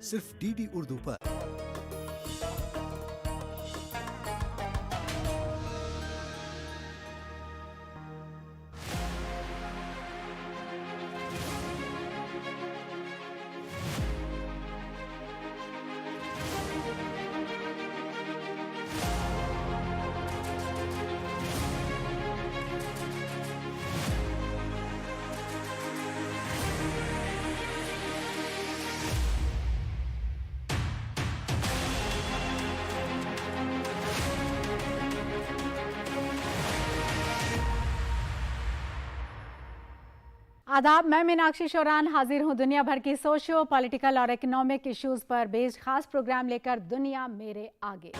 सिर्फ डीडी उर्दू पर। आदाब, मैं मीनाक्षी शोरान हाजिर हूं दुनिया भर की सोशियो पॉलिटिकल और इकोनॉमिक इश्यूज पर बेस्ड खास प्रोग्राम लेकर दुनिया मेरे आगे।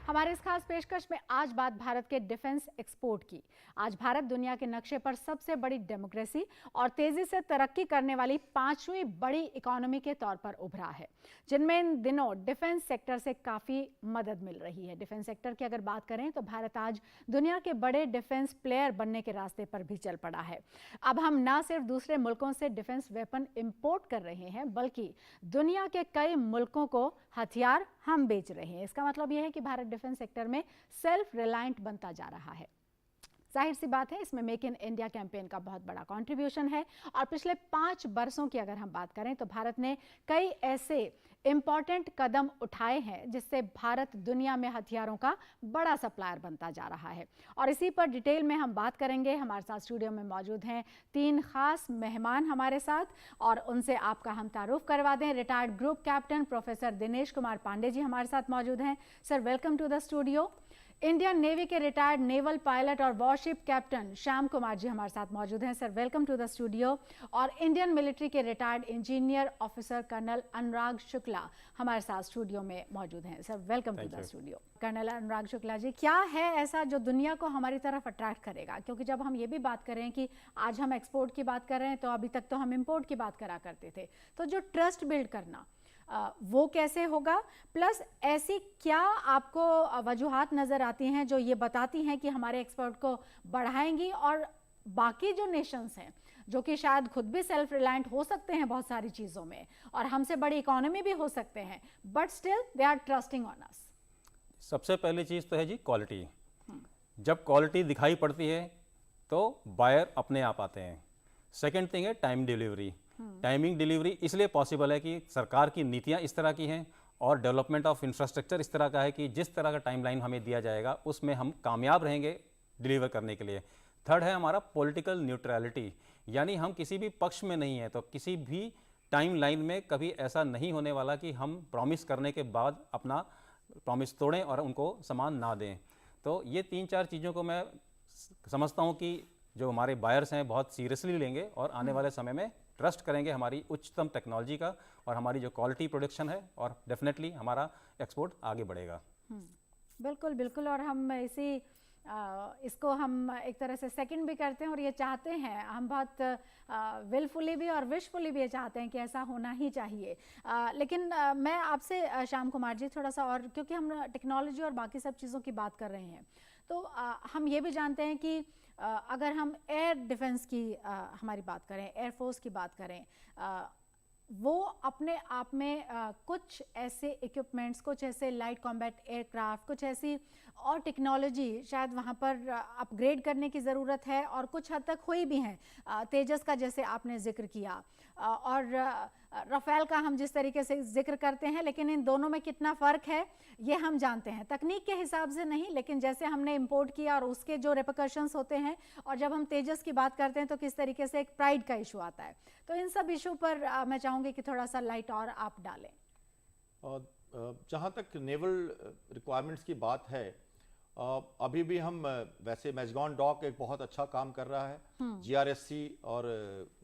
हमारे इस खास पेशकश में आज बात भारत के डिफेंस एक्सपोर्ट की। आज भारत दुनिया के नक्शे पर सबसे बड़ी डेमोक्रेसी और तेजी से तरक्की करने वाली 5वीं बड़ी इकोनॉमी के तौर पर उभरा है, जिनमें इन दिनों डिफेंस सेक्टर से काफी मदद मिल रही है। डिफेंस सेक्टर की अगर बात करें तो भारत आज दुनिया के बड़े डिफेंस प्लेयर बनने के रास्ते पर भी चल पड़ा है। अब हम न सिर्फ दूसरे मुल्कों से डिफेंस वेपन इंपोर्ट कर रहे हैं, बल्कि दुनिया के कई मुल्कों को हथियार हम बेच रहे हैं। इसका मतलब यह है कि भारत डिफेंस सेक्टर में सेल्फ रिलायंट बनता जा रहा है। जाहिर सी बात है, इसमें मेक इन इंडिया कैंपेन का बहुत बड़ा कंट्रीब्यूशन है। और पिछले 5 वर्षों की अगर हम बात करें तो भारत ने कई ऐसे इंपॉर्टेंट कदम उठाए हैं जिससे भारत दुनिया में हथियारों का बड़ा सप्लायर बनता जा रहा है। और इसी पर डिटेल में हम बात करेंगे। हमारे साथ स्टूडियो में मौजूद हैं 3 खास मेहमान हमारे साथ, और उनसे आपका हम तारुफ करवा दें। Retired group captain professor Dinesh Kumar Pandey ji हमारे साथ मौजूद हैं। Sir, welcome to the studio. Indian navy के रिटायर्ड नेवल पायलट और वॉरशिप कैप्टन श्याम कुमार जी हमारे साथ मौजूद हैं। Sir, welcome to the studio. और इंडियन मिलिट्री के retired engineer officer colonel Anurag Shukla हमारे साथ स्टूडियो में मौजूद हैं। Sir, welcome to the studio. Colonel Anurag Shukla ji, क्या है ऐसा जो दुनिया को हमारी तरफ अट्रैक्ट करेगा? क्योंकि जब हम ये भी बात करें कि आज हम एक्सपोर्ट की बात कर रहे हैं, तो अभी तक तो हम इम्पोर्ट की बात करा करते थे। तो जो ट्रस्ट बिल्ड करना वो कैसे होगा? प्लस ऐसी क्या आपको वजूहात नज़र आती हैं जो ये बताती हैं कि हमारे एक्सपोर्ट को बढ़ाएंगी, और बाकी जो नेशंस हैं जो कि शायद खुद भी सेल्फ रिलायंट हो सकते हैं बहुत सारी चीज़ों में, और हमसे बड़ी इकोनॉमी भी हो सकते हैं, but still they are trusting on us? सबसे पहली चीज़ तो है जी क्वालिटी। जब क्वालिटी दिखाई पड़ती है तो बायर अपने आप आते हैं। सेकेंड थिंग है टाइम डिलीवरी। टाइमिंग डिलीवरी इसलिए पॉसिबल है कि सरकार की नीतियां इस तरह की हैं और डेवलपमेंट ऑफ इंफ्रास्ट्रक्चर इस तरह का है कि जिस तरह का टाइमलाइन हमें दिया जाएगा उसमें हम कामयाब रहेंगे डिलीवर करने के लिए। थर्ड है हमारा पॉलिटिकल न्यूट्रलिटी, यानी हम किसी भी पक्ष में नहीं हैं, तो किसी भी टाइमलाइन में कभी ऐसा नहीं होने वाला कि हम प्रॉमिस करने के बाद अपना प्रॉमिस तोड़ें और उनको सामान ना दें। तो ये 3-4 चीज़ों को मैं समझता हूँ कि जो हमारे बायर्स हैं बहुत सीरियसली लेंगे और आने वाले समय में ट्रस्ट करेंगे हमारी उच्चतम टेक्नोलॉजी का और हमारी जो क्वालिटी प्रोडक्शन है, और डेफिनेटली हमारा एक्सपोर्ट आगे बढ़ेगा। बिल्कुल बिल्कुल। और हम इसको हम एक तरह से सेकंड भी करते हैं और ये चाहते हैं, हम बहुत विलफुली भी और विशफुली भी ये चाहते हैं कि ऐसा होना ही चाहिए। लेकिन मैं आपसे श्याम कुमार जी थोड़ा सा, और क्योंकि हम टेक्नोलॉजी और बाकी सब चीज़ों की बात कर रहे हैं, तो हम ये भी जानते हैं कि अगर हम एयर डिफेंस की हमारी बात करें, एयरफोर्स की बात करें, वो अपने आप में कुछ ऐसे इक्विपमेंट्स, कुछ ऐसे लाइट कॉम्बैट एयरक्राफ्ट, कुछ ऐसी और टेक्नोलॉजी शायद वहाँ पर अपग्रेड करने की ज़रूरत है, और कुछ हद तक हुई भी हैं। तेजस का जैसे आपने जिक्र किया, और राफेल का हम जिस तरीके से जिक्र करते हैं, लेकिन इन दोनों में कितना फ़र्क है ये हम जानते हैं, तकनीक के हिसाब से नहीं, लेकिन जैसे हमने इंपोर्ट किया और उसके जो रिपरकशंस होते हैं, और जब हम तेजस की बात करते हैं तो किस तरीके से एक प्राइड का इशू आता है। तो इन सब इशू पर मैं चाहूँगी कि थोड़ा सा लाइट और आप डालें। जहाँ तक नेवल रिक्वायरमेंट्स की बात है, अभी भी हम वैसे मैजगॉन डॉक एक बहुत अच्छा काम कर रहा है, GRSC और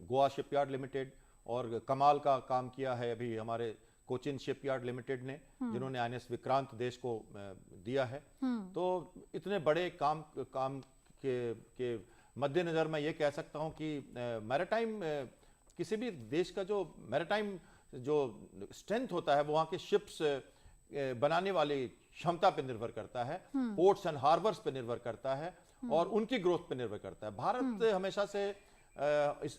गोवा शिपयार्ड लिमिटेड, और कमाल का काम किया है अभी हमारे कोचिन शिपयार्ड लिमिटेड ने, जिन्होंने INS विक्रांत देश को दिया है। तो इतने बड़े काम के मद्देनजर मैं ये कह सकता हूँ कि मैरीटाइम किसी भी देश का जो मैरीटाइम जो स्ट्रेंथ होता है वो वहाँ के शिप्स बनाने वाली क्षमता पे निर्भर करता है, पोर्ट्स एंड हार्बर्स पे निर्भर करता है, और उनकी ग्रोथ पे निर्भर करता है। भारत हमेशा से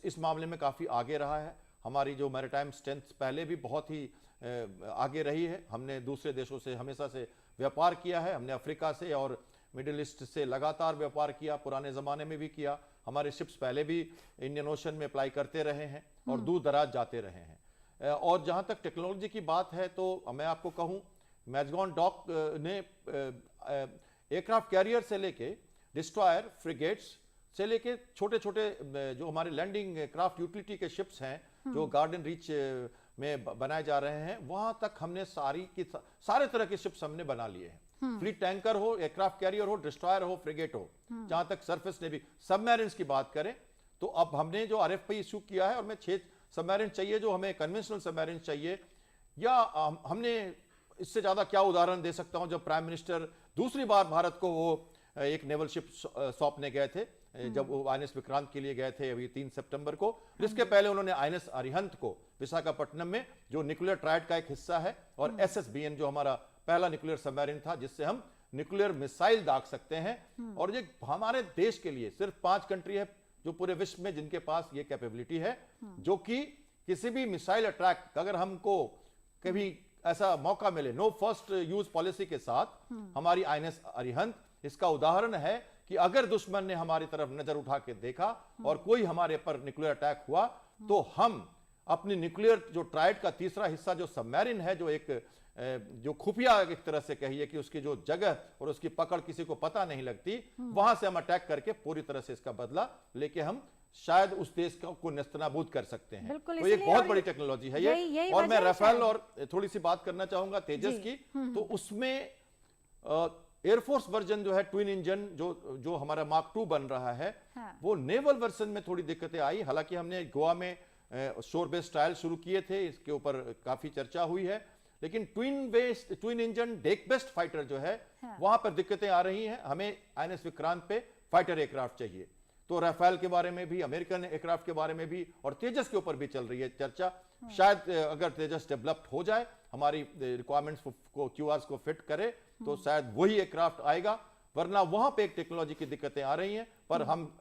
इस मामले में काफी आगे रहा है। हमारी जो मैरिटाइम स्ट्रेंथ पहले भी बहुत ही आगे रही है। हमने दूसरे देशों से हमेशा से व्यापार किया है, हमने अफ्रीका से और मिडिल ईस्ट से लगातार व्यापार किया, पुराने ज़माने में भी किया। हमारे शिप्स पहले भी इंडियन ओशन में अप्लाई करते रहे हैं और दूर दराज जाते रहे हैं। और जहाँ तक टेक्नोलॉजी की बात है तो मैं आपको कहूँ, मैजगॉन डॉक ने एयरक्राफ्ट कैरियर से लेके डिस्ट्रॉयर, फ्रिगेट्स से लेके छोटे छोटे जो हमारे लैंडिंग क्राफ्ट यूटिलिटी के शिप्स हैं जो गार्डन रीच में बनाए जा रहे हैं, वहां तक हमने सारे तरह के शिप्स हमने बना लिए हैं। फ्लीट टैंकर हो, एयरक्राफ्ट कैरियर हो, डिस्ट्रॉयर हो, फ्रिगेट हो। जहां तक सरफेस नेवी सबमरीन्स की बात करें तो अब हमने जो आरएफपी इशू किया है और मैं 6 सबमरीन चाहिए जो हमें कन्वेंशनल सबमरीन चाहिए, या हमने इससे ज्यादा क्या उदाहरण दे सकता हूं, जब प्राइम मिनिस्टर दूसरी बार भारत को वो एक नेवल शिप सौंपने गए थे, जब वो आईएनएस विक्रांत के लिए गए थे अभी 3 सितंबर को। जिसके पहले उन्होंने आईएनएस अरिहंत को विशाखापट्टनम में, जो न्यूक्लियर ट्रायड का एक हिस्सा है, और एसएसबीएन जो हमारा पहला न्यूक्लियर सबमरीन था जिससे हम न्यूक्लियर मिसाइल दाग सकते हैं। और ये हमारे देश के लिए सिर्फ 5 कंट्री है जो पूरे विश्व में जिनके पास ये कैपेबिलिटी है, जो कि किसी भी मिसाइल अटैक अगर हमको कभी ऐसा मौका मिले, नो फर्स्ट यूज पॉलिसी के साथ हमारी आईएनएस अरिहंत इसका उदाहरण है कि अगर दुश्मन ने हमारी तरफ नजर उठा के देखा और कोई हमारे पर न्यूक्लियर अटैक हुआ तो हम अपनी न्यूक्लियर जो ट्रायड का तीसरा हिस्सा जो सबमरीन है, जो एक जो खुफिया एक तरह से कहिए कि उसकी जो जगह और उसकी पकड़ किसी को पता नहीं लगती, वहां से हम अटैक करके पूरी तरह से इसका बदला लेके हम शायद उस देश को नेस्तनाबूद कर सकते हैं। तो एक बहुत बड़ी टेक्नोलॉजी है ये। और मैं राफेल और थोड़ी सी बात करना चाहूंगा तेजस की, तो उसमें एयरफोर्स वर्जन जो है ट्विन इंजन जो हमारा मार्क 2 बन रहा है, वो नेवल वर्जन में थोड़ी दिक्कतें आई। हालांकि हमने गोवा में शोर बेस्ड ट्रायल शुरू किए थे, इसके ऊपर काफी चर्चा हुई है, लेकिन twin engine deck based fighter जो है वहां पर दिक्कतें आ रही हैं। हमें आईएनएस विक्रांत पे फाइटर एयरक्राफ्ट चाहिए, तो राफेल के बारे में भी, अमेरिकन एयरक्राफ्ट के बारे में भी और तेजस के ऊपर भी चल रही है चर्चा। शायद अगर तेजस डेवलप्ड हो जाए, हमारी रिक्वायरमेंट्स को, क्यूआरस को फिट करे, तो शायद वही एयरक्राफ्ट आएगा, वरना वहां पे एक टेक्नोलॉजी की दिक्कतें आ रही हैं, पर हम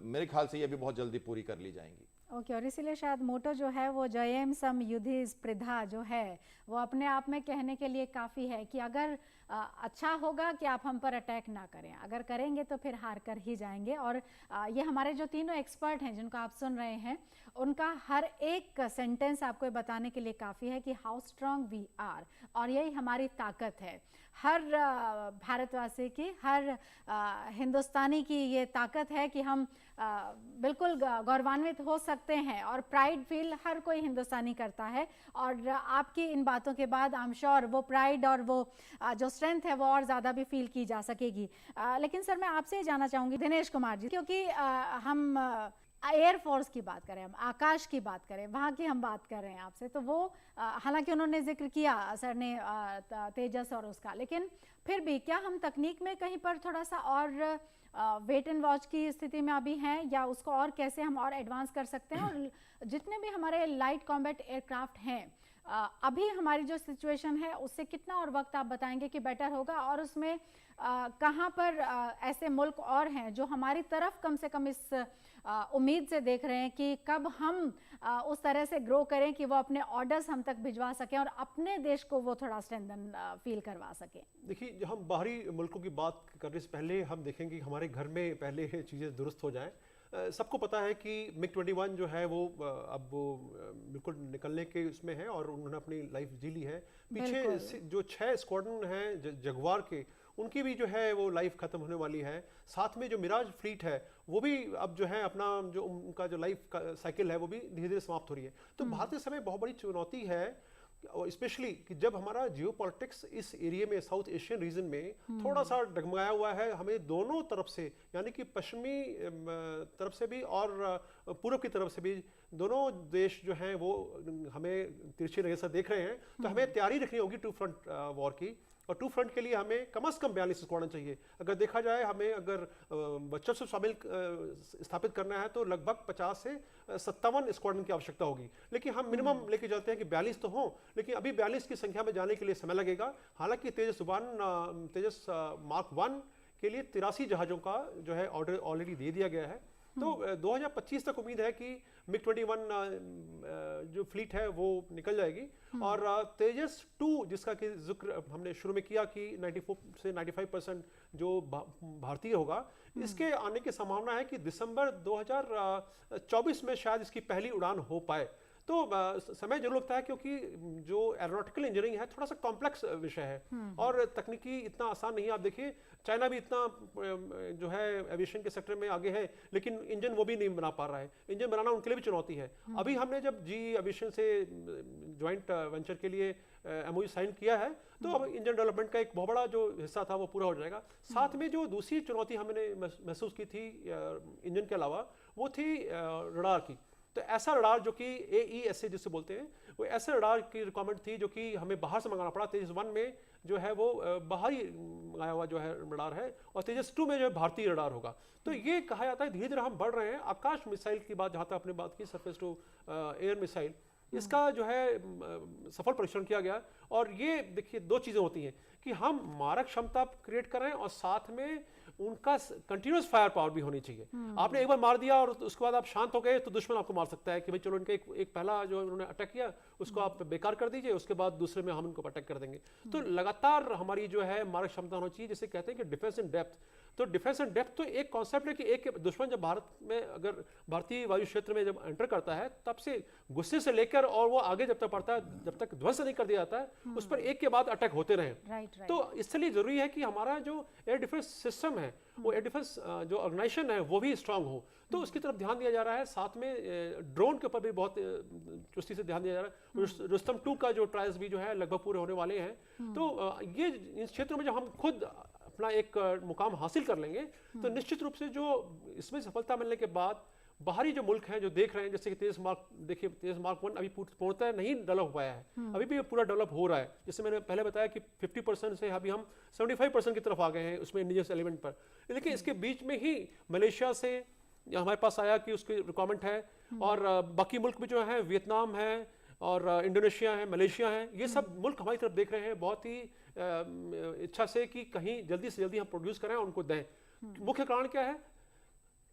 मेरे ख्याल से ये भी बहुत जल्दी पूरी कर ली जाएंगी। ओके, और इसीलिए शायद मोटो जो है वो जयेम सम युधि स्पृधा जो है वो अपने आप में कहने के लिए काफ़ी है कि अगर अच्छा होगा कि आप हम पर अटैक ना करें, अगर करेंगे तो फिर हार कर ही जाएंगे। और ये हमारे जो तीनों एक्सपर्ट हैं जिनको आप सुन रहे हैं, उनका हर एक सेंटेंस आपको बताने के लिए काफ़ी है कि हाउ स्ट्रांग वी आर, और यही हमारी ताकत है। हर भारतवासी की, हर हिंदुस्तानी की ये ताकत है कि हम बिल्कुल गौरवान्वित हो सकते हैं, और प्राइड फील हर कोई हिंदुस्तानी करता है। और आपकी इन बातों के बाद आई एम श्योर वो प्राइड और वो जो स्ट्रेंथ है वो और ज़्यादा भी फील की जा सकेगी। लेकिन सर, मैं आपसे जानना चाहूँगी दिनेश कुमार जी, क्योंकि हम एयरफोर्स की बात करें, हम आकाश की बात करें, वहाँ की हम बात कर रहे हैं आपसे, तो वो हालांकि उन्होंने जिक्र किया सर ने तेजस और उसका, लेकिन फिर भी क्या हम तकनीक में कहीं पर थोड़ा सा और वेट एंड वॉच की स्थिति में अभी हैं, या उसको और कैसे हम और एडवांस कर सकते हैं? और जितने भी हमारे लाइट कॉम्बैट एयरक्राफ्ट हैं, अभी हमारी जो सिचुएशन है उससे कितना और वक्त आप बताएंगे कि बेटर होगा, और उसमें कहाँ पर ऐसे मुल्क और हैं जो हमारी तरफ कम से कम इस उम्मीद से देख रहे हैं कि कब हम उस तरह से ग्रो करें कि वो अपने ऑर्डर्स हम तक भिजवा सकें और अपने देश को वो थोड़ा स्ट्रेंथन फील करवा सकें? देखिए, हम बाहरी मुल्कों की बात करने से पहले हम देखेंगे कि हमारे घर में पहले चीज़ें दुरुस्त हो जाएं। सबको पता है कि मिग 21 जो है वो अब वो बिल्कुल निकलने के उसमें है और उन्होंने अपनी लाइफ जी ली है। पीछे जो 6 स्क्वाड्रन हैं जगुआर के, उनकी भी जो है वो लाइफ खत्म होने वाली है। साथ में जो मिराज फ्लीट है वो भी अब जो है अपना जो उनका जो लाइफ का साइकिल है वो भी धीरे धीरे समाप्त हो रही है। तो भारतीय समय बहुत बड़ी चुनौती है, और स्पेशली कि जब हमारा जियो पॉलिटिक्स इस एरिया में, साउथ एशियन रीजन में थोड़ा सा डगमगाया हुआ है। हमें दोनों तरफ से, यानी कि पश्चिमी तरफ से भी और पूर्व की तरफ से भी, दोनों देश जो हैं वो हमें तिरछी नजर से देख रहे हैं। तो हमें तैयारी रखनी होगी 2 फ्रंट वॉर की, और 2 फ्रंट के लिए हमें कम से कम 42 स्क्वाड्रन चाहिए। अगर देखा जाए, हमें अगर वर्चस्व शामिल स्थापित करना है तो लगभग 50 से 57 स्क्वाड्रन की आवश्यकता होगी। लेकिन हम मिनिमम लेके जाते हैं कि 42 तो हों, लेकिन अभी 42 की संख्या में जाने के लिए समय लगेगा। हालांकि तेजस मार्क 1 के लिए 83 जहाज़ों का जो है ऑर्डर ऑलरेडी दे दिया गया है। तो 2025 तक उम्मीद है कि मिग 21 जो फ्लीट है वो निकल जाएगी। और तेजस 2 जिसका कि जिक्र हमने शुरू में किया कि 94 से 95% जो भारतीय होगा, इसके आने की संभावना है कि दिसंबर 2024 में शायद इसकी पहली उड़ान हो पाए। तो समय जरूर लगता है क्योंकि जो एरोनॉटिकल इंजीनियरिंग है थोड़ा सा कॉम्प्लेक्स विषय है और तकनीकी इतना आसान नहीं है। आप देखिए चाइना भी इतना जो है एविएशन के सेक्टर में आगे है, लेकिन इंजन वो भी नहीं बना पा रहा है। इंजन बनाना उनके लिए भी चुनौती है। अभी हमने जब जी एविएशन से ज्वाइंट वेंचर के लिए एमओयू साइन किया है, तो अब इंजन डेवलपमेंट का एक बहुत बड़ा जो हिस्सा था वो पूरा हो जाएगा। साथ में जो दूसरी चुनौती हमने महसूस की थी इंजन के अलावा, वो थी रडार की। तो ऐसा रडार जो कि AESA जिसे बोलते हैं, वो ऐसे रडार की रिक्वायरमेंट थी जो कि हमें बाहर से मंगाना पड़ा। तेजस 1 में जो है वो बाहरी मंगाया हुआ जो है रडार है, और तेजस 2 में जो है भारतीय रडार होगा। तो ये कहा जाता है धीरे धीरे हम बढ़ रहे हैं। आकाश मिसाइल की बात, जहाँ तक आपने बात की सरफेस टू एयर मिसाइल, इसका जो है सफल परीक्षण किया गया। और ये देखिए दो चीज़ें होती हैं कि हम मारक क्षमता क्रिएट करें और साथ में उनका कंटिन्यूस फायर पावर भी होनी चाहिए। आपने एक बार मार दिया और उसके बाद आप शांत हो गए तो दुश्मन आपको मार सकता है कि भाई चलो इनका एक पहला जो उन्होंने अटैक किया उसको आप बेकार कर दीजिए, उसके बाद दूसरे में हम इनको अटैक कर देंगे। तो लगातार हमारी जो है मारक क्षमता होनी चाहिए, जिसे कहते हैं कि डिफेंस इन डेप्थ। तो डिफेंस एंड डेप्थ तो एक कॉन्सेप्ट है कि एक दुश्मन जब भारत में, अगर भारतीय वायु क्षेत्र में जब एंटर करता है, तब से गुस्से से लेकर और वो आगे जब तक पड़ता है, जब तक ध्वस्त नहीं कर दिया जाता है, उस पर एक के बाद अटैक होते रहे। तो इसलिए जरूरी है कि हमारा जो एयर डिफेंस सिस्टम है, वो एयर डिफेंस जो ऑर्गेनाइजेशन है वो भी स्ट्रांग हो। तो उसकी तरफ ध्यान दिया जा रहा है। साथ में ड्रोन के ऊपर भी बहुत चुस्ती से ध्यान दिया जा रहा है। रुस्तम 2 का जो ट्रायल्स भी जो है लगभग पूरे होने वाले हैं। तो ये इन क्षेत्रों में जब हम खुद अपना एक मुकाम हासिल कर लेंगे, तो निश्चित रूप से जो इसमें सफलता मिलने के बाद बाहरी जो मुल्क हैं जो देख रहे हैं, जैसे कि तेजस मार्क, देखिए तेजस मार्क 1 अभी पूर्णतः नहीं डेवलप हो पाया है, अभी भी पूरा डेवलप हो रहा है। जैसे मैंने पहले बताया कि 50% से अभी हम 75% की तरफ आ गए हैं उसमें इंडिजिनस एलिमेंट पर। लेकिन इसके बीच में ही मलेशिया से हमारे पास आया कि उसकी रिक्वायरमेंट है, और बाकी मुल्क भी जो है, वियतनाम है और इंडोनेशिया है, मलेशिया है, ये सब मुल्क हमारी तरफ देख रहे हैं बहुत ही इच्छा से कि कहीं जल्दी से जल्दी हम प्रोड्यूस करें और उनको दें। मुख्य कारण क्या है?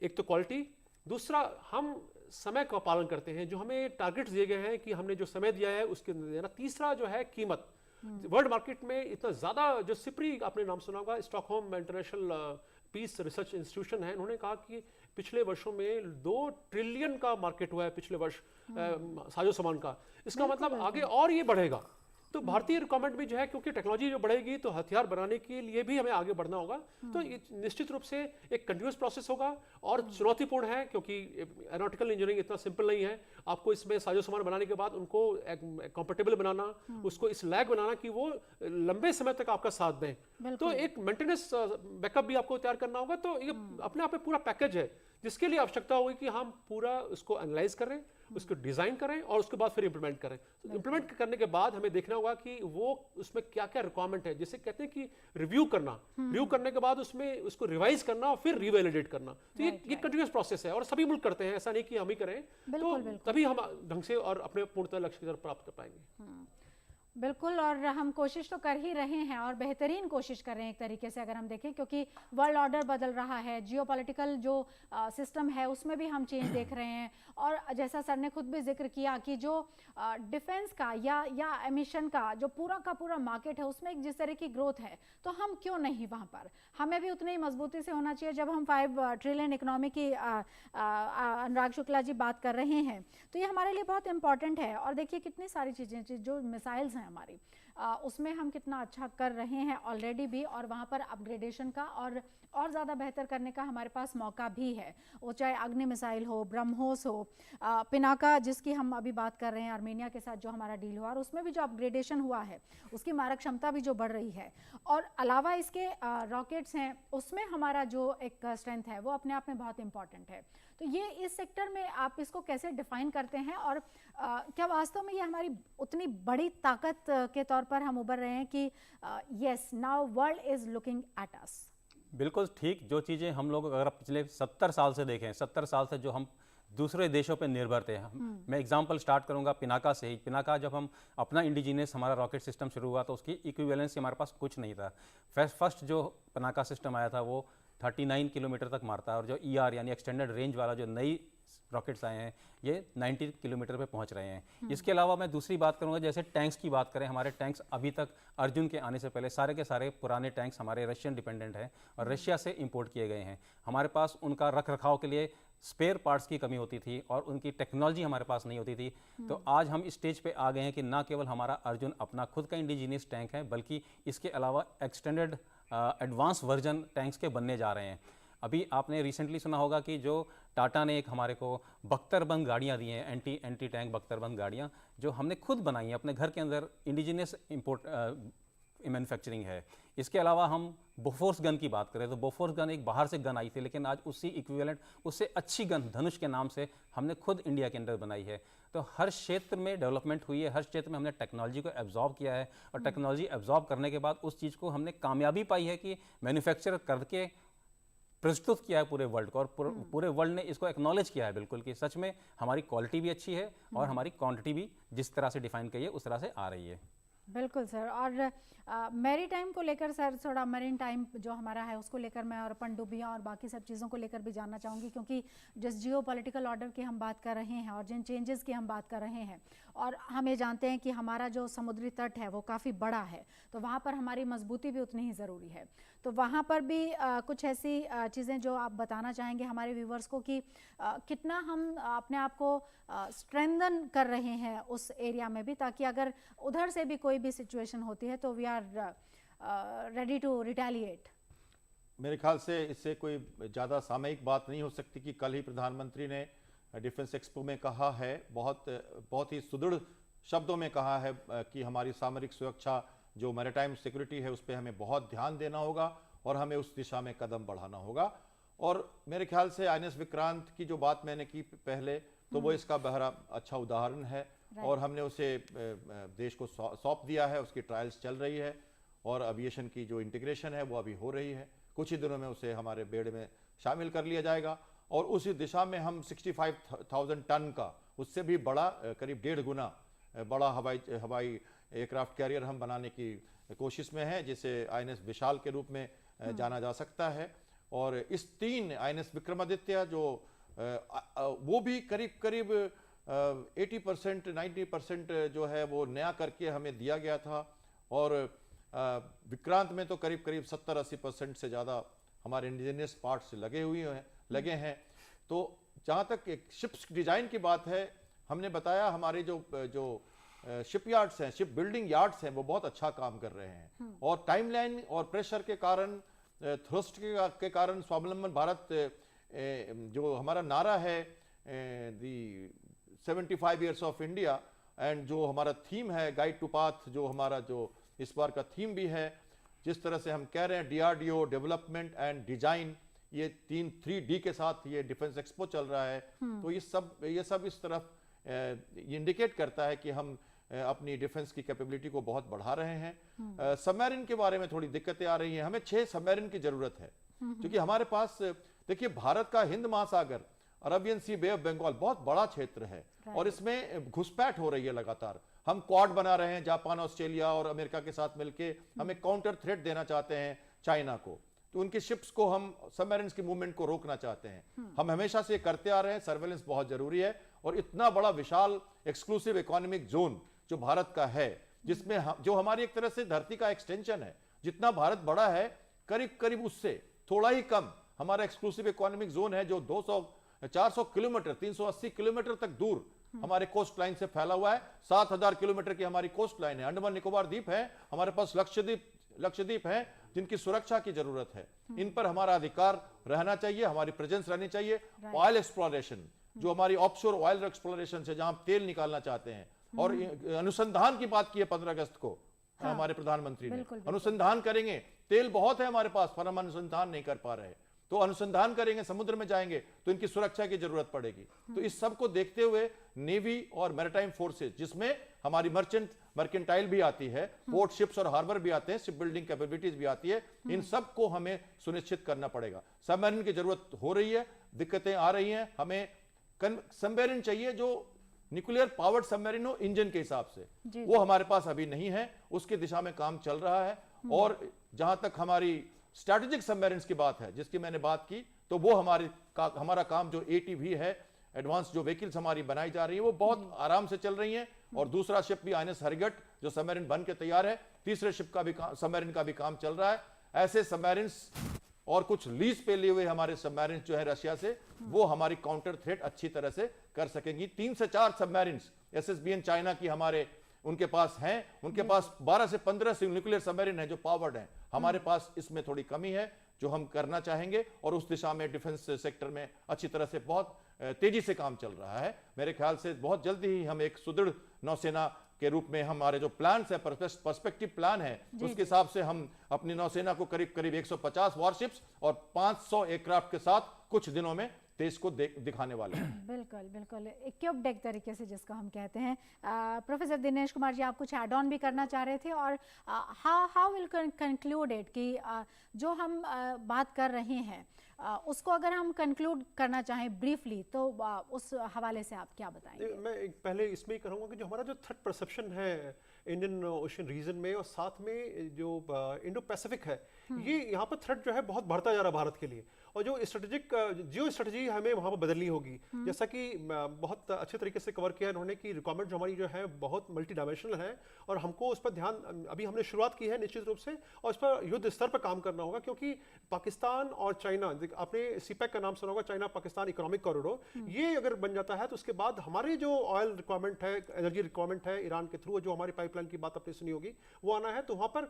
एक तो क्वालिटी, दूसरा हम समय का पालन करते हैं, जो हमें टारगेट्स दिए गए हैं कि हमने जो समय दिया है उसके देना। तीसरा जो है कीमत। वर्ल्ड मार्केट में इतना ज़्यादा, जो सिप्री आपने नाम सुना होगा, Stockholm International Peace Research Institution है, उन्होंने कहा कि पिछले वर्षों में 2 ट्रिलियन का मार्केट हुआ है पिछले वर्ष साजो सामान का। इसका मतलब आगे और ये बढ़ेगा। तो भारतीय रिक्वायरमेंट भी जो है, क्योंकि टेक्नोलॉजी जो बढ़ेगी तो हथियार बनाने के लिए भी हमें आगे बढ़ना होगा। तो ये निश्चित रूप से एक कंटिन्यूस प्रोसेस होगा और चुनौतीपूर्ण है, क्योंकि एरोनॉटिकल इंजीनियरिंग इतना सिंपल नहीं है। आपको इसमें साजो सामान बनाने के बाद उनको कंफर्टेबल बनाना, उसको इस लायक बनाना कि वो लंबे समय तक आपका साथ दें। तो एक मेंटेनेंस बैकअप भी आपको तैयार करना होगा। तो ये अपने आप में पूरा पैकेज है, जिसके लिए आवश्यकता होगी कि हम पूरा उसको एनालाइज करें, उसको डिजाइन करें और उसके बाद फिर इंप्लीमेंट करें। इंप्लीमेंट करने के बाद हमें देखना होगा कि वो उसमें क्या क्या रिक्वायरमेंट है, जिसे कहते हैं कि रिव्यू करना। रिव्यू करने के बाद उसमें उसको रिवाइज करना और फिर रिवैलिडेट करना। तो ये कंटिन्यूअस प्रोसेस है और सभी मुल्क करते हैं, ऐसा नहीं कि हम ही करें। तो तभी हम ढंग से और अपने पूर्णतः लक्ष्य की तरफ प्राप्त कर पाएंगे। बिल्कुल, और हम कोशिश तो कर ही रहे हैं और बेहतरीन कोशिश कर रहे हैं एक तरीके से, अगर हम देखें, क्योंकि वर्ल्ड ऑर्डर बदल रहा है, जियोपॉलिटिकल जो सिस्टम है उसमें भी हम चेंज देख रहे हैं। और जैसा सर ने खुद भी जिक्र किया कि जो डिफेंस का या एमिशन का जो पूरा मार्केट है, उसमें एक जिस तरह की ग्रोथ है, तो हम क्यों नहीं वहाँ पर, हमें भी उतनी ही मजबूती से होना चाहिए। जब हम 5 ट्रिलियन इकोनॉमी की अनुराग शुक्ला जी बात कर रहे हैं, तो ये हमारे लिए बहुत इंपॉर्टेंट है। और देखिए कितनी सारी चीज़ें, जो मिसाइल्स हैं हमारी, उसमें हम कितना अच्छा कर रहे हैं ऑलरेडी भी, और वहाँ पर अपग्रेडेशन का और ज़्यादा बेहतर करने का हमारे पास मौका भी है। वो चाहे अग्नि मिसाइल हो, ब्रह्मोस हो, पिनाका जिसकी हम अभी बात कर रहे हैं, आर्मेनिया के साथ जो हमारा डील हुआ, और उसमें भी जो अपग्रेडेशन हुआ है, उसकी मारक क्षमता भी जो बढ़ रही है। और अलावा इसके रॉकेट्स हैं, उसमें हमारा जो एक स्ट्रेंथ है वो अपने आप में बहुत इंपॉर्टेंट है। तो ये इस सेक्टर में आप इसको कैसे डिफाइन करते हैं, और क्या वास्तव में ये हमारी उतनी बड़ी ताकत के तौर पर हम उभर रहे हैं कि yes, now world is looking at us? बिल्कुल ठीक। जो चीज़ें हम लोग अगर पिछले 70 साल से देखें, 70 साल से जो हम दूसरे देशों पे निर्भर थे, मैं एग्जांपल स्टार्ट करूंगा पिनाका से ही। पिनाका जब हम अपना इंडिजिनियस हमारा रॉकेट सिस्टम शुरू हुआ तो उसकी इक्विवेलेंस हमारे पास कुछ नहीं था। फर्स्ट जो पिनाका सिस्टम आया था वो 39 किलोमीटर तक मारता है, और जो ER यानी एक्सटेंडेड रेंज वाला जो नई रॉकेट्स आए हैं ये 90 किलोमीटर पे पहुंच रहे हैं। इसके अलावा मैं दूसरी बात करूंगा, जैसे टैंक्स की बात करें, हमारे टैंक्स अभी तक अर्जुन के आने से पहले सारे के सारे पुराने टैंक्स हमारे रशियन डिपेंडेंट हैं और रशिया से इंपोर्ट किए गए हैं। हमारे पास उनका रख रखाव के लिए स्पेयर पार्ट्स की कमी होती थी और उनकी टेक्नोलॉजी हमारे पास नहीं होती थी। तो आज हम इस स्टेज पे आ गए हैं कि ना केवल हमारा अर्जुन अपना खुद का इंडिजीनियस टैंक है, बल्कि इसके अलावा एक्सटेंडेड एडवांस वर्जन टैंक्स के बनने जा रहे हैं। अभी आपने रिसेंटली सुना होगा कि जो टाटा ने एक हमारे को बख्तरबंद गाड़ियाँ दी हैं, एंटी टैंक बख्तरबंद गाड़ियाँ, जो हमने खुद बनाई हैं अपने घर के अंदर, इंडिजिनियस इंपोर्ट मैन्युफैक्चरिंग है। इसके अलावा हम बोफोर्स गन की बात करें तो बोफोर्स गन एक बाहर से गन आई थी, लेकिन आज उसी इक्विवेलेंट, उससे अच्छी गन धनुष के नाम से हमने खुद इंडिया के अंदर बनाई है। तो हर क्षेत्र में डेवलपमेंट हुई है, हर क्षेत्र में हमने टेक्नोलॉजी को एब्जॉर्ब किया है, और टेक्नोलॉजी एब्जॉर्ब करने के बाद उस चीज़ को हमने कामयाबी पाई है कि मैन्युफैक्चर करके प्रस्तुत किया है पूरे वर्ल्ड को, और पूरे वर्ल्ड ने इसको एक्नॉलेज किया है बिल्कुल कि सच में हमारी क्वालिटी भी अच्छी है और हमारी क्वांटिटी भी जिस तरह से डिफाइन की है उस तरह से आ रही है। बिल्कुल सर। और मैरी टाइम को लेकर सर, थोड़ा मरीन टाइम जो हमारा है उसको लेकर मैं और पनडुब्बियाँ और बाकी सब चीज़ों को लेकर भी जानना चाहूँगी, क्योंकि जिस जियो पॉलिटिकल ऑर्डर की हम बात कर रहे हैं और जिन चेंजेस की हम बात कर रहे हैं, और हम ये जानते हैं कि हमारा जो समुद्री तट है वो काफ़ी बड़ा है, तो वहाँ पर हमारी मजबूती भी उतनी ही ज़रूरी है। तो वहाँ पर भी कुछ ऐसी चीज़ें जो आप बताना चाहेंगे हमारे व्यूवर्स को कि कितना हम अपने आप को स्ट्रेंथन कर रहे हैं उस एरिया में भी, ताकि अगर उधर से भी कोई भी सिचुएशन होती है तो we are ready to retaliate. मेरे ख्याल से इससे कोई ज़्यादा सामयिक बात नहीं हो सकती कि कल ही प्रधानमंत्री ने डिफेंस एक्सपो में कहा है, बहुत ही सुदृढ़ शब्दों में कहा है कि हमारी सामरिक सुरक्षा जो मैरीटाइम सिक्योरिटी है उस पर हमें बहुत ध्यान देना होगा और हमें उस दिशा में कदम बढ़ाना होगा। और मेरे ख्याल से INS विक्रांत की जो बात मैंने की पहले, तो वो इसका बहरा अच्छा उदाहरण है, और हमने उसे देश को सौंप दिया है, उसकी ट्रायल्स चल रही है और एविएशन की जो इंटीग्रेशन है वो अभी हो रही है। कुछ ही दिनों में उसे हमारे बेड़े में शामिल कर लिया जाएगा और उसी दिशा में हम 65,000 टन का, उससे भी बड़ा, करीब 1.5 गुना बड़ा हवाई एयरक्राफ्ट कैरियर हम बनाने की कोशिश में है, जिसे INS विशाल के रूप में जाना जा सकता है। और इस 3 INS विक्रमादित्य जो वो भी करीब 80% 90% जो है वो नया करके हमें दिया गया था, और विक्रांत में तो करीब 70-80% से ज़्यादा हमारे इंडिजिनियस पार्ट्स लगे हैं। तो जहाँ तक एक शिप्स डिज़ाइन की बात है, हमने बताया हमारे जो शिपयार्ड्स हैं, शिप बिल्डिंग यार्ड्स हैं, वो बहुत अच्छा काम कर रहे हैं, और टाइमलाइन और प्रेशर के कारण, थ्रस्ट के कारण स्वावलंबन भारत जो हमारा नारा है, दी 75 ईयर्स ऑफ इंडिया, एंड जो हमारा थीम है गाइड टू पाथ, जो हमारा जो इस बार का थीम भी है, जिस तरह से हम कह रहे हैं DRDO डेवलपमेंट एंड डिजाइन, ये 3D के साथ ये डिफेंस एक्सपो चल रहा है। तो ये सब इस तरफ इंडिकेट करता है कि हम अपनी डिफेंस की कैपेबिलिटी को बहुत बढ़ा रहे हैं। सबमरीन के बारे में थोड़ी दिक्कतें आ रही हैं, हमें 6 सबमरीन की जरूरत है, क्योंकि हमारे पास देखिए भारत का Hind Mahasagar, Arabian Sea, Bay of Bengal बहुत बड़ा क्षेत्र है, और इसमें घुसपैठ हो रही है लगातार। हम क्वाड बना रहे हैं, जापान, ऑस्ट्रेलिया और अमेरिका के साथ मिलके हम एक काउंटर थ्रेट देना चाहते हैं चाइना को, तो उनके शिप्स को हम सबमरीन्स की मूवमेंट को रोकना चाहते हैं। हम हमेशा से करते आ रहे हैं, सर्वेलेंस बहुत जरूरी है, और इतना बड़ा विशाल एक्सक्लूसिव इकोनॉमिक जोन जो भारत का है, जिसमें जो हमारी एक तरह से धरती का एक्सटेंशन है, जितना भारत बड़ा है करीब उससे थोड़ा ही कम हमारा एक्सक्लूसिव इकोनॉमिक जोन है, जो 400 किलोमीटर 380 किलोमीटर तक दूर हमारे कोस्ट लाइन से फैला हुआ है। 7,000 किलोमीटर की हमारी कोस्ट लाइन है। अंडमान निकोबार द्वीप है, हमारे पास लक्षद्वीप है, जिनकी सुरक्षा की जरूरत है। इन पर हमारा अधिकार रहना चाहिए, हमारी प्रेजेंस रहनी चाहिए। ऑयल एक्सप्लोरेशन, जो हमारी ऑफशोर ऑयल एक्सप्लोरेशन से जहां तेल निकालना चाहते हैं, और अनुसंधान की बात की है 15 अगस्त को हमारे प्रधानमंत्री ने, अनुसंधान करेंगे, तेल बहुत है हमारे पास पर हम अनुसंधान नहीं कर पा रहे, तो अनुसंधान करेंगे, समुद्र में जाएंगे तो इनकी सुरक्षा की जरूरत पड़ेगी। तो इस सब को देखते हुए नेवी और मैरीटाइम फोर्सेस, जिसमें हमारी मर्केंटाइल भी आती है, पोर्ट शिप्स और हार्बर भी आते हैं, शिप बिल्डिंग कैपेबिलिटीज भी आती है, इन सब को हमें सुनिश्चित करना पड़ेगा। सबमरीन की जरूरत हो रही है, दिक्कतें आ रही हैं, हमें सबमरीन चाहिए जो न्यूक्लियर पावर्ड सबमरीन हो इंजन के हिसाब से, वो हमारे पास अभी नहीं है, उसकी दिशा में काम चल रहा है। और जहां तक हमारी स्ट्रैटेजिक सबमरीन्स की बात है जिसकी मैंने बात की, तो वो हमारा काम जो ATV है, एडवांस जो व्हीकल्स हमारी बनाई जा रही है वो बहुत आराम से चल रही हैं। और दूसरा शिप भी INS हरिगट जो सबमरीन बन के तैयार है, तीसरे शिप का भी सबमरीन का भी काम चल रहा है। ऐसे सबमरीन्स और कुछ लीज पे लिए हुए हमारे सबमरीन जो है रशिया से, वो हमारी काउंटर थ्रेट अच्छी तरह से कर सकेंगी। 3 से 4 सबमरीन्स SSBN चाइना की हमारे उनके पास हैं, उनके पास 12 से 15 न्यूक्लियर सबमरीन है जो पावर्ड हैं। हमारे पास इसमें थोड़ी कमी है जो हम करना चाहेंगे, और उस दिशा में डिफेंस सेक्टर में अच्छी तरह से बहुत तेजी से काम चल रहा है। मेरे ख्याल से बहुत जल्दी ही हम एक सुदृढ़ नौसेना के रूप में हमारे जो प्लान्स है, पर्सपेक्टिव प्लान है, उसके हिसाब से हम अपनी नौसेना को करीब करीब 150 वॉरशिप्स और 500 एयरक्राफ्ट के साथ कुछ दिनों में देश को दिखाने वाले हैं। बिल्कुल बिल्कुल, इक्विप्ड एक तरीके से जिसको हम कहते हैं। प्रोफेसर दिनेश कुमार जी, आप कुछ ऐड ऑन भी करना चाह रहे थे, और हाउ विल कंक्लूड इट कि जो हम बात कर रहे हैं उसको अगर हम कंक्लूड करना चाहें ब्रीफली, तो उस हवाले से आप क्या बताएंगे? मैं पहले इसमें ही कहूँगा कि जो हमारा जो थ्रेट परसेप्शन है इंडियन ओशन रीजन में, और साथ में जो इंडो पैसिफिक है, ये यहाँ पर थ्रेट जो है बहुत बढ़ता जा रहा है भारत के लिए। और जो स्ट्रेटेजिक जियो स्ट्रेटजी हमें वहाँ पर बदलनी होगी, जैसा कि बहुत अच्छे तरीके से कवर किया उन्होंने कि रिक्वायरमेंट जो हमारी जो है बहुत मल्टी डायमेंशनल है, और हमको उस पर ध्यान, अभी हमने शुरुआत की है निश्चित रूप से, और इस पर युद्ध स्तर पर काम करना होगा। क्योंकि पाकिस्तान और चाइना, आपने CPEC का नाम सुना होगा, चाइना पाकिस्तान इकोनॉमिक कॉरिडोर, ये अगर बन जाता है तो उसके बाद हमारी जो ऑयल रिक्वायरमेंट है, एनर्जी रिक्वायरमेंट है ईरान के थ्रू, जो हमारी पाइपलाइन की बात आपने सुनी होगी, वो आना है। तो वहाँ पर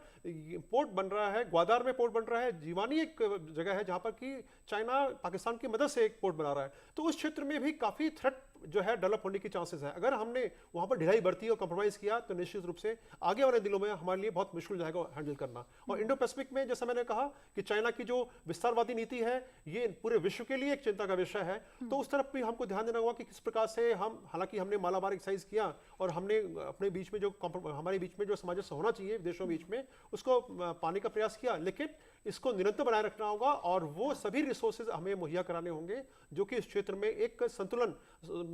पोर्ट बन रहा है, ग्वादार में पोर्ट बन रहा है, जीवानी एक जगह है जहाँ पर कि चाइना पाकिस्तान की मदद से एक पोर्ट बना रहा है। तो उस क्षेत्र में भी काफ़ी थ्रेट जो है डेवलप होने की चांसेस है। अगर हमने वहाँ पर ढिलाई बरती और कंप्रोमाइज़ किया तो निश्चित रूप से आगे वाले दिनों में हमारे लिए बहुत मुश्किल जाएगा हैंडल करना। और इंडो पैसिफिक में जैसा मैंने कहा कि चाइना की जो विस्तारवादी नीति है, ये पूरे विश्व के लिए एक चिंता का विषय है। तो उस तरफ भी हमको ध्यान देना होगा कि किस प्रकार से हम, हालांकि हमने मालाबार एक्सरसाइज किया और हमने अपने बीच में जो हमारे बीच में जो सामंजस्य होना चाहिए देशों बीच में, उसको पाने का प्रयास किया, लेकिन इसको निरंतर बनाए रखना होगा, और वो सभी रिसोर्सेज हमें मुहैया कराने होंगे जो कि इस क्षेत्र में एक संतुलन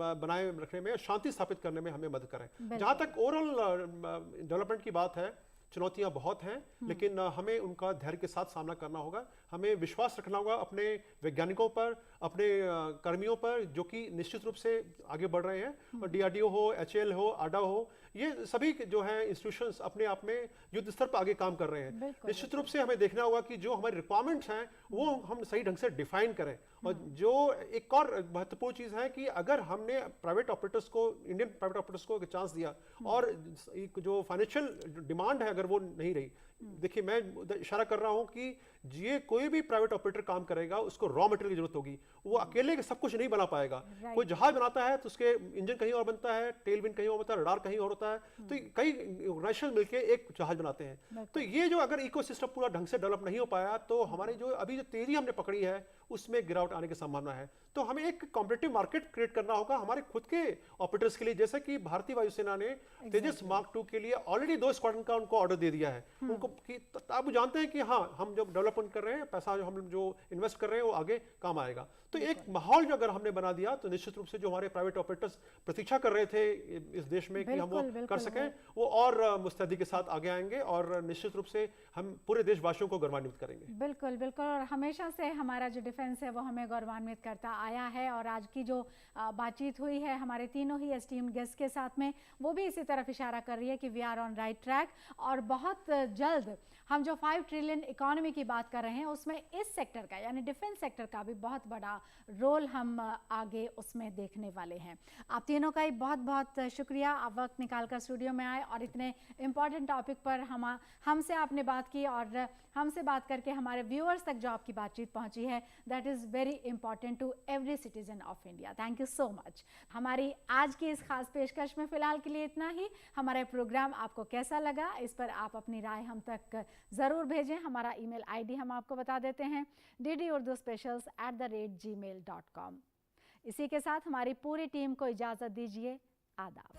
बनाए रखने में, शांति स्थापित करने में हमें मदद करें। जहां तक ओवरऑल डेवलपमेंट की बात है, चुनौतियां बहुत हैं, लेकिन हमें उनका धैर्य के साथ सामना करना होगा। हमें विश्वास रखना होगा अपने वैज्ञानिकों पर, अपने कर्मियों पर, जो कि निश्चित रूप से आगे बढ़ रहे हैं। और DRDO हो, HAL हो, ADA हो, ये सभी जो है इंस्टीट्यूशंस अपने आप में युद्ध स्तर पर आगे काम कर रहे हैं। निश्चित रूप से हमें देखना होगा कि जो हमारी रिक्वायरमेंट्स हैं वो हम सही ढंग से डिफाइन करें। और जो एक और महत्वपूर्ण चीज़ है कि अगर हमने प्राइवेट ऑपरेटर्स को, इंडियन प्राइवेट ऑपरेटर्स को एक चांस दिया, और एक जो फाइनेंशियल डिमांड है अगर वो नहीं रही, देखिए मैं इशारा कर रहा हूं कि ये कोई भी प्राइवेट ऑपरेटर काम करेगा उसको रॉ मटेरियल की जरूरत होगी, वो अकेले सब कुछ नहीं बना पाएगा। कोई जहाज बनाता है तो उसके इंजन कहीं और बनता है, टेल विंड कहीं और बनता है, रडार कहीं और होता है, तो कई ऑर्गेनाइजेशन मिलकर एक जहाज बनाते हैं। तो ये जो अगर इकोसिस्टम पूरा ढंग से डेवलप नहीं हो पाया तो हमारी जो अभी जो तेजी हमने पकड़ी है उसमें गिरावट आने की संभावना है। तो हमें एक कॉम्पिटिटिव मार्केट क्रिएट करना होगा हमारे खुद के ऑपरेटर्स के लिए, जैसे कि भारतीय वायुसेना ने तेजस मार्क 2 के लिए ऑलरेडी 2 स्क्वाड्रन का उनको ऑर्डर दे दिया है। उनको कि आप जानते हैं कि हाँ, हम जब डेवलपमेंट कर रहे हैं, पैसा जो हम जो इन्वेस्ट कर रहे हैं वो आगे काम आएगा। तो एक माहौल जो अगर हमने बना दिया तो निश्चित रूप से जो हमारे प्राइवेट ऑपरेटर्स प्रतीक्षा कर रहे थे इस देश में कि हम वो कर सकें, वो और मुस्तैदी के साथ आगे आएंगे, और निश्चित रूप से हम पूरे देशवासियों को गौरवान्वित करेंगे। बिल्कुल बिल्कुल, और हमेशा से हमारा जो डिफेंस है वो हमें गौरवान्वित करता आया है। और आज की जो बातचीत हुई है हमारे तीनों ही एस्टीम्ड गेस्ट के साथ में, वो भी इसी तरफ इशारा कर रही है कि we are on right track, और बहुत जल्द हम जो 5 ट्रिलियन इकोनॉमी की बात कर रहे हैं उसमें इस सेक्टर का, यानी डिफेंस सेक्टर का भी बहुत बड़ा रोल हम आगे उसमें देखने वाले हैं। आप तीनों का ही बहुत बहुत शुक्रिया, आप वक्त निकाल कर स्टूडियो में आए और इतने इम्पॉर्टेंट टॉपिक पर हमसे आपने बात की, और हमसे बात करके हमारे व्यूअर्स तक जो आपकी बातचीत पहुंची है, that is very important to every citizen of India. Thank you so much. हमारी आज की इस खास पेशकश में फ़िलहाल के लिए इतना ही। हमारा प्रोग्राम आपको कैसा लगा, इस पर आप अपनी राय हम तक ज़रूर भेजें। हमारा ईमेल ID हम आपको बता देते हैं, ddurduspecials@gmail.com। इसी के साथ हमारी पूरी टीम को इजाज़त दीजिए। आदाब।